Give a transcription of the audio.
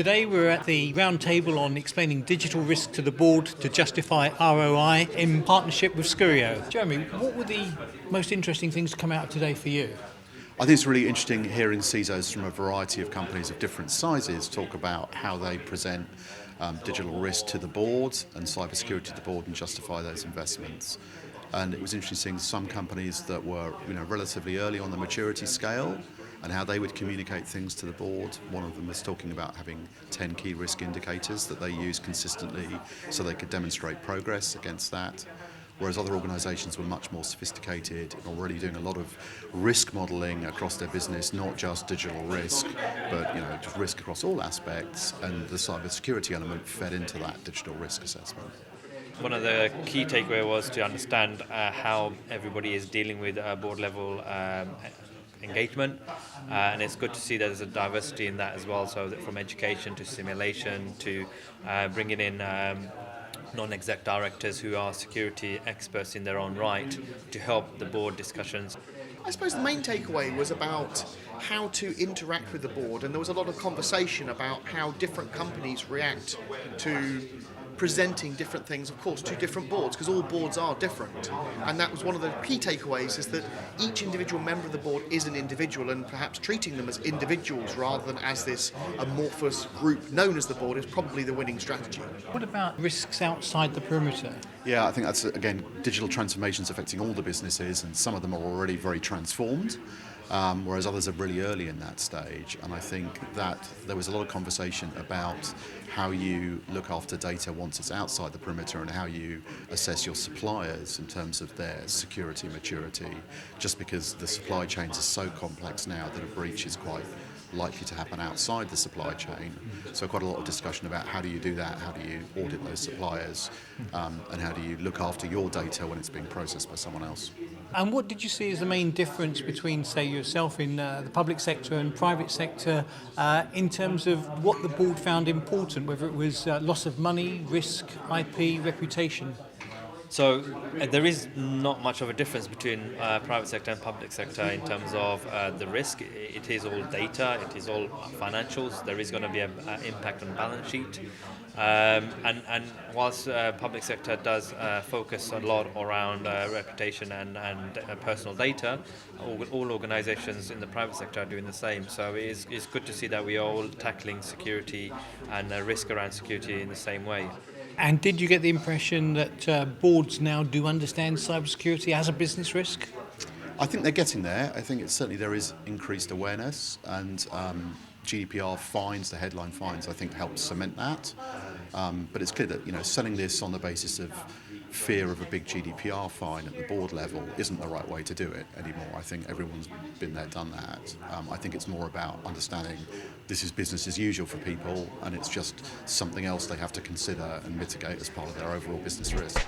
Today we're at the round table on explaining digital risk to the board to justify ROI in partnership with Scurio. Jeremy, what were the most interesting things to come out today for you? I think it's really interesting hearing CISOs from a variety of companies of different sizes talk about how they present digital risk to the board and cybersecurity to the board and justify those investments. And it was interesting seeing some companies that were relatively early on the maturity scale and how they would communicate things to the board. One of them was talking about having 10 key risk indicators that they use consistently so they could demonstrate progress against that. Whereas other organisations were much more sophisticated and already doing a lot of risk modelling across their business, not just digital risk, but just risk across all aspects, and the cybersecurity element fed into that digital risk assessment. One of the key takeaway was to understand how everybody is dealing with board level engagement, and it's good to see that there's a diversity in that as well, so that from education to simulation to bringing in non-exec directors who are security experts in their own right to help the board discussions. I suppose the main takeaway was about how to interact with the board, and there was a lot of conversation about how different companies react to presenting different things, of course, to different boards, because all boards are different. And that was one of the key takeaways, is that each individual member of the board is an individual, and perhaps treating them as individuals rather than as this amorphous group known as the board is probably the winning strategy. What about risks outside the perimeter? Yeah, I think that's, again, digital transformations affecting all the businesses, and some of them are already very transformed. Whereas others are really early in that stage. And I think that there was a lot of conversation about how you look after data once it's outside the perimeter and how you assess your suppliers in terms of their security maturity, just because the supply chains are so complex now that a breach is quite likely to happen outside the supply chain. So quite a lot of discussion about how do you do that, how do you audit those suppliers, and how do you look after your data when it's being processed by someone else. And what did you see as the main difference between, say, yourself in the public sector and private sector in terms of what the board found important, whether it was loss of money, risk, IP, reputation? So there is not much of a difference between private sector and public sector in terms of the risk. It is all data, it is all financials. There is going to be an impact on balance sheet. And whilst public sector does focus a lot around reputation and personal data, all organisations in the private sector are doing the same. So it's good to see that we are all tackling security and risk around security in the same way. And did you get the impression that boards now do understand cybersecurity as a business risk? I think they're getting there. I think certainly there is increased awareness, and GDPR fines, the headline fines, I think help cement that. But it's clear that selling this on the basis of fear of a big GDPR fine at the board level isn't the right way to do it anymore. I think everyone's been there, done that. I think it's more about understanding this is business as usual for people, and it's just something else they have to consider and mitigate as part of their overall business risk.